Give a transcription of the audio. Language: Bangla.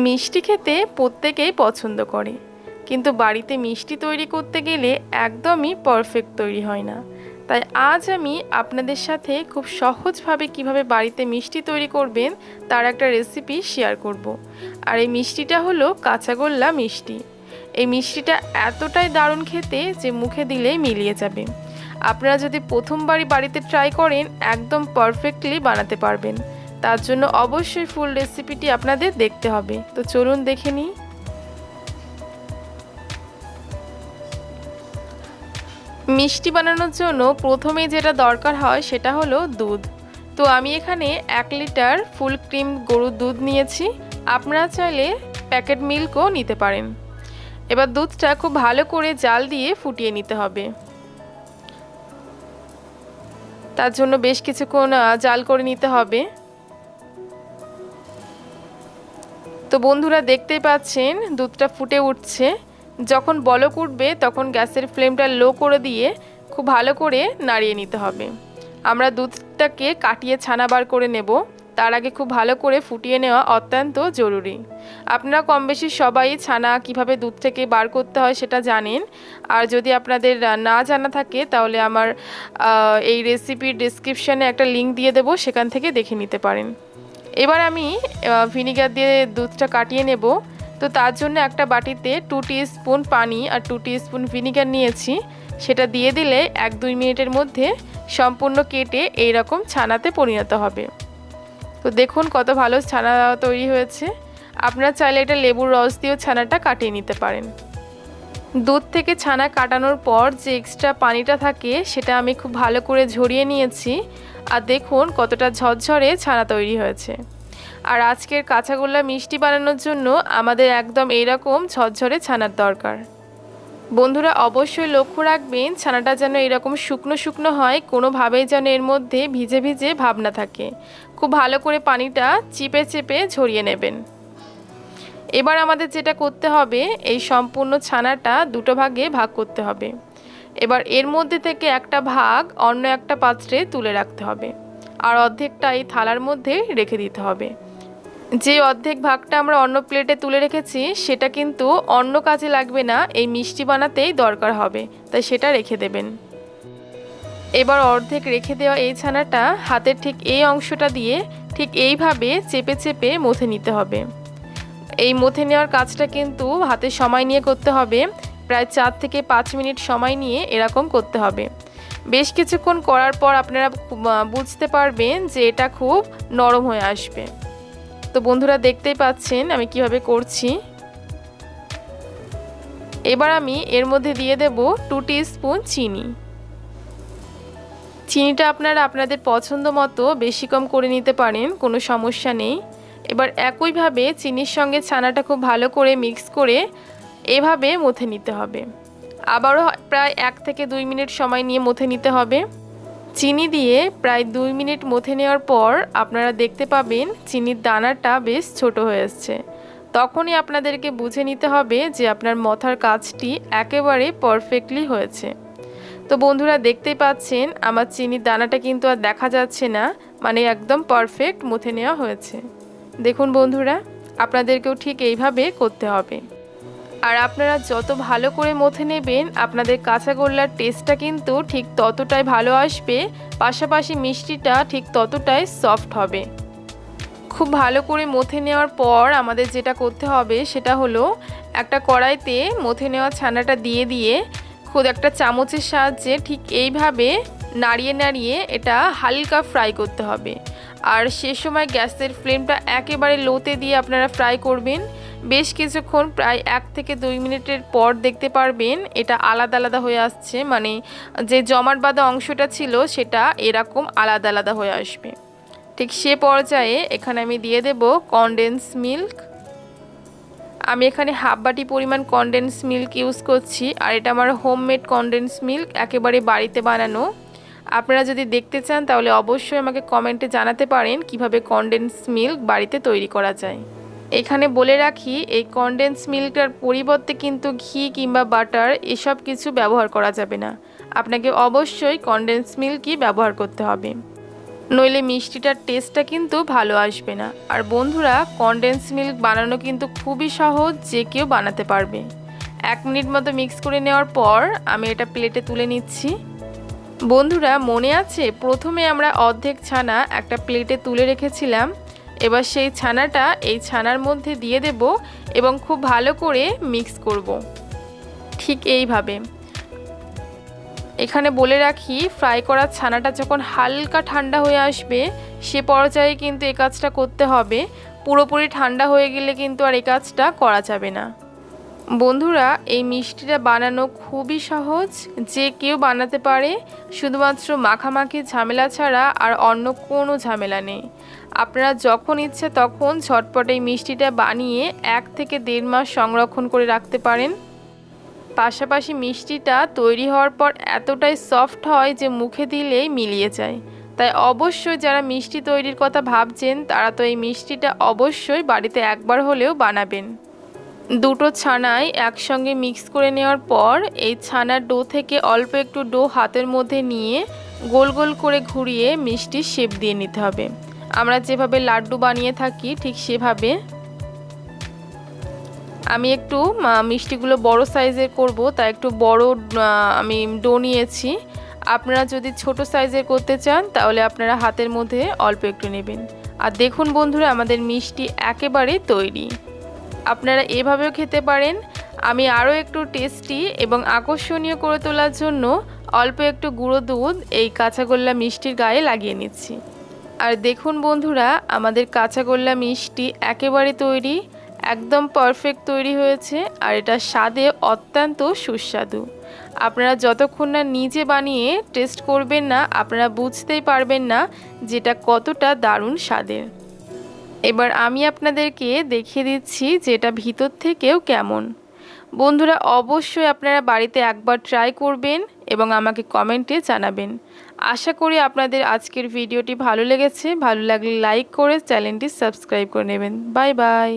মিষ্টি খেতে প্রত্যেকেই পছন্দ করে, কিন্তু বাড়িতে মিষ্টি তৈরি করতে গেলে একদমই পারফেক্ট তৈরি হয় না। তাই আজ আমি আপনাদের সাথে খুব সহজভাবে কিভাবে বাড়িতে মিষ্টি তৈরি করবেন তার একটা রেসিপি শেয়ার করব। আর এই মিষ্টিটা হলো কাঁচাগোল্লা মিষ্টি। এই মিষ্টিটা এতটাই দারুণ খেতে যে মুখে দিলেই মিলিয়ে যাবে। আপনারা যদি প্রথমবারই বাড়িতে ট্রাই করেন একদম পারফেক্টলি বানাতে পারবেন। তার জন্য অবশ্যই ফুল রেসিপিটি আপনাদের দেখতে হবে। তো চলুন দেখে নিই। মিষ্টি বানানোর জন্য প্রথমেই যেটা দরকার হয় সেটা হলো দুধ। তো আমি এখানে 1 লিটার ফুল ক্রিম গরুর দুধ নিয়েছি। আপনারা চাইলে প্যাকেট মিল্কও নিতে পারেন। এবার দুধটা খুব ভালো করে জাল দিয়ে ফুটিয়ে নিতে হবে। তার জন্য বেশ কিছুক্ষণ জাল করে নিতে হবে। তো বন্ধুরা দেখতেই পাচ্ছেন দুধটা ফুটে উঠছে। যখন বলক উঠবে তখন গ্যাসের ফ্লেমটা লো করে দিয়ে খুব ভালো করে নাড়িয়ে নিতে হবে। আমরা দুধটাকে কাটিয়ে ছানা বার করে নেব। তার আগে খুব ভালো করে ফুটিয়ে নেওয়া অত্যন্ত জরুরি। আপনারা কম বেশি সবাই ছানা কিভাবে দুধ থেকে বার করতে হয় সেটা জানেন। আর যদি আপনাদের না জানা থাকে তাহলে আমার এই রেসিপির ডেসক্রিপশানে একটা লিঙ্ক দিয়ে দেবো, সেখান থেকে দেখে নিতে পারেন। এবার আমি ভিনিগার দিয়ে দুধটা কাটিয়ে নেব। তো তার জন্য একটা বাটিতে 2 টিস্পুন পানি আর 2 টিস্পুন ভিনিগার নিয়েছি। সেটা দিয়ে দিলে 1-2 মিনিটের মধ্যে সম্পূর্ণ কেটে এই রকম ছানাতে পরিণত হবে। তো দেখুন কত ভালো ছানা তৈরি হয়েছে। আপনারা চাইলে এটা লেবুর রস দিয়েও ছানাটা কাটিয়ে নিতে পারেন। দুধ থেকে ছানা কাটানোর পর যে এক্সট্রা পানিটা থাকে সেটা আমি খুব ভালো করে ঝরিয়ে নিয়েছি। আর দেখুন কতটা ঝরঝরে ছানা তৈরি হয়েছে। আর আজকের কাঁচাগোল্লা মিষ্টি বানানোর জন্য আমাদের একদম এইরকম ঝরঝরে ছানার দরকার। বন্ধুরা অবশ্যই লক্ষ্য রাখবেন ছানাটা যেন এরকম শুকনো শুকনো হয়, কোনোভাবেই যেন এর মধ্যে ভিজে ভিজে ভাব না থাকে। খুব ভালো করে পানিটা চিপে চেপে ঝরিয়ে নেবেন। এবার আমাদের যেটা করতে হবে, এই সম্পূর্ণ ছানাটা 2 ভাগে ভাগ করতে হবে। এবার এর মধ্যে থেকে একটা ভাগ অন্য একটা পাত্রে তুলে রাখতে হবে, আর অর্ধেকটা এই থালার মধ্যে রেখে দিতে হবে। যে অর্ধেক ভাগটা আমরা অন্য প্লেটে তুলে রেখেছি সেটা কিন্তু অন্য কাজে লাগবে না, এই মিষ্টি বানাতেই দরকার হবে, তাই সেটা রেখে দেবেন। এবার অর্ধেক রেখে দেওয়া এই ছানাটা হাতের ঠিক এই অংশটা দিয়ে ঠিক এইভাবে চেপে চেপে মথে নিতে হবে। এই মথে নেওয়ার কাজটা কিন্তু হাতে সময় নিয়ে করতে হবে। প্রায় 4 থেকে 5 মিনিট সময় নিয়ে এরকম করতে হবে। বেশ কিছুক্ষণ করার পর আপনারা বুঝতে পারবেন যে এটা খুব নরম হয়ে আসবে। তো বন্ধুরা দেখতেই পাচ্ছেন আমি কিভাবে করছি। এবার আমি এর মধ্যে দিয়ে দেব 2 টিস্পুন চিনি। চিনিটা আপনারা আপনাদের পছন্দ মতো বেশি কম করে নিতে পারেন, কোনো সমস্যা নেই। এবার একইভাবে চিনির সঙ্গে ছানাটা খুব ভালো করে মিক্স করে এভাবে মথে নিতে হবে। আবারও প্রায় 1 থেকে 2 মিনিট সময় নিয়ে মথে নিতে হবে। চিনি দিয়ে প্রায় 2 মিনিট মথে নেওয়ার পর আপনারা দেখতে পাবেন চিনির দানাটা বেশ ছোট হয়ে এসছে। তখনই আপনাদেরকে বুঝে নিতে হবে যে আপনার মথার কাজটি একেবারে পারফেক্টলি হয়েছে। তো বন্ধুরা দেখতেই পাচ্ছেন আমার চিনির দানাটা কিন্তু আর দেখা যাচ্ছে না, মানে একদম পারফেক্ট মথে নেওয়া হয়েছে। দেখুন বন্ধুরা আপনাদেরকেও ঠিক এইভাবে করতে হবে। আর আপনারা যত ভালো করে মথে নেবেন আপনাদের কাঁচাগোল্লার টেস্টটা কিন্তু ঠিক ততটাই ভালো আসবে, পাশাপাশি মিষ্টিটা ঠিক ততটাই সফট হবে। খুব ভালো করে মথে নেওয়ার পর আমাদের যেটা করতে হবে সেটা হলো একটা কড়াইতে মথে নেওয়া ছানাটা দিয়ে দিয়ে খুব একটা চামচের সাহায্যে ঠিক এইভাবে নাড়িয়ে নাড়িয়ে এটা হালকা ফ্রাই করতে হবে। আর সে সময় গ্যাসের ফ্লেমটা একেবারে লোতে দিয়ে আপনারা ফ্রাই করবেন। বেশ কিছুক্ষণ প্রায় 1 থেকে 2 মিনিটের পর দেখতে পারবেন এটা আলাদা আলাদা হয়ে আসছে, মানে যে জমাট বাঁধা অংশটা ছিল সেটা এরকম আলাদা আলাদা হয়ে আসবে। ঠিক সে পর্যায়ে এখানে আমি দিয়ে দেব কনডেন্স মিল্ক। আমি এখানে হাফ বাটি পরিমাণ কনডেন্স মিল্ক ইউজ করছি, আর এটা আমার হোমমেড কনডেন্স মিল্ক, একেবারে বাড়িতে বানানো। আপনারা যদি দেখতে চান তাহলে অবশ্যই আমাকে কমেন্টে জানাতে পারেন কিভাবে কনডেন্স মিল্ক বাড়িতে তৈরি করা যায়। এখানে বলে রাখি এই কনডেন্স মিল্কের পরিবর্তে কিন্তু ঘি কিংবা বাটার এসব কিছু ব্যবহার করা যাবে না, আপনাকে অবশ্যই কনডেন্স মিল্কই ব্যবহার করতে হবে। নইলে মিষ্টিটার টেস্টটা কিন্তু ভালো আসবে না। আর বন্ধুরা, কনডেন্স মিল্ক বানানো কিন্তু খুবই সহজ, যে কেউ বানাতে পারবে। 1 মিনিট মতো মিক্স করে নেওয়ার পর আমি এটা প্লেটে তুলে নিচ্ছি। বন্ধুরা, মনে আছে প্রথমে আমরা অর্ধেক ছানা একটা প্লেটে তুলে রেখেছিলাম। এবার সেই ছানাটা এই ছানার মধ্যে দিয়ে দেব এবং খুব ভালো করে মিক্স করব। ঠিক এইভাবে। এখানে বলে রাখি, ফ্রাই করা ছানাটা যখন হালকা ঠান্ডা হয়ে আসবে সে পর্যায়ে কিন্তু এই কাজটা করতে হবে। পুরোপুরি ঠান্ডা হয়ে গেলে কিন্তু আর এই কাজটা করা যাবে না। বন্ধুরা, এই মিষ্টিটা বানানো খুবই সহজ, যে কেউ বানাতে পারে। শুধুমাত্র মাখামাখি ঝামেলা ছাড়া আর অন্য কোনো ঝামেলা নেই। আপনারা যখন ইচ্ছে তখন ঝটপট এই মিষ্টিটা বানিয়ে 1 থেকে 1.5 মাস সংরক্ষণ করে রাখতে পারেন। পাশাপাশি মিষ্টিটা তৈরি হওয়ার পর এতটাই সফট হয় যে মুখে দিলেই মিলিয়ে যায়। তাই অবশ্যই যারা মিষ্টি তৈরির কথা ভাবছেন তারা তো এই মিষ্টিটা অবশ্যই বাড়িতে একবার হলেও বানাবেন। দুটো ছানাই একসঙ্গে মিক্স করে নেওয়ার পর এই ছানার ডো থেকে অল্প একটু ডো হাতের মধ্যে নিয়ে গোল গোল করে ঘুরিয়ে মিষ্টির শেপ দিয়ে নিতে হবে। আমরা যেভাবে লাড্ডু বানিয়ে থাকি ঠিক সেভাবে। আমি একটু মিষ্টিগুলো বড় সাইজের করব, তাই একটু বড় আমি ডো নিয়েছি। আপনারা যদি ছোট সাইজের করতে চান তাহলে আপনারা হাতের মধ্যে অল্প একটু নেবেন। আর দেখুন বন্ধুরা, আমাদের মিষ্টি একেবারে তৈরি। আপনারা এভাবেও খেতে পারেন। আমি আরও একটু টেস্টি এবং আকর্ষণীয় করে তোলার জন্য অল্প একটু গুঁড়ো দুধ এই কাঁচাগোল্লা মিষ্টির গায়ে লাগিয়ে নিচ্ছি। আর দেখুন বন্ধুরা, আমাদের কাঁচাগোল্লা মিষ্টি একেবারে তৈরি, একদম পারফেক্ট তৈরি হয়েছে। আর এটা স্বাদে অত্যন্ত সুস্বাদু। আপনারা যতক্ষণ না নিজে বানিয়ে টেস্ট করবেন না, আপনারা বুঝতেই পারবেন না যেটা কতটা দারুণ স্বাদের। এবার আমি আপনাদেরকে দেখিয়ে দিচ্ছি যে এটা ভিতর থেকেও কেমন। বন্ধুরা, অবশ্যই আপনারা বাড়িতে একবার ট্রাই করবেন এবং আমাকে কমেন্টে জানাবেন। আশা করি আপনাদের আজকের ভিডিওটি ভালো লেগেছে। ভালো লাগলে লাইক করে চ্যানেলটি সাবস্ক্রাইব করে নেবেন। Bye bye.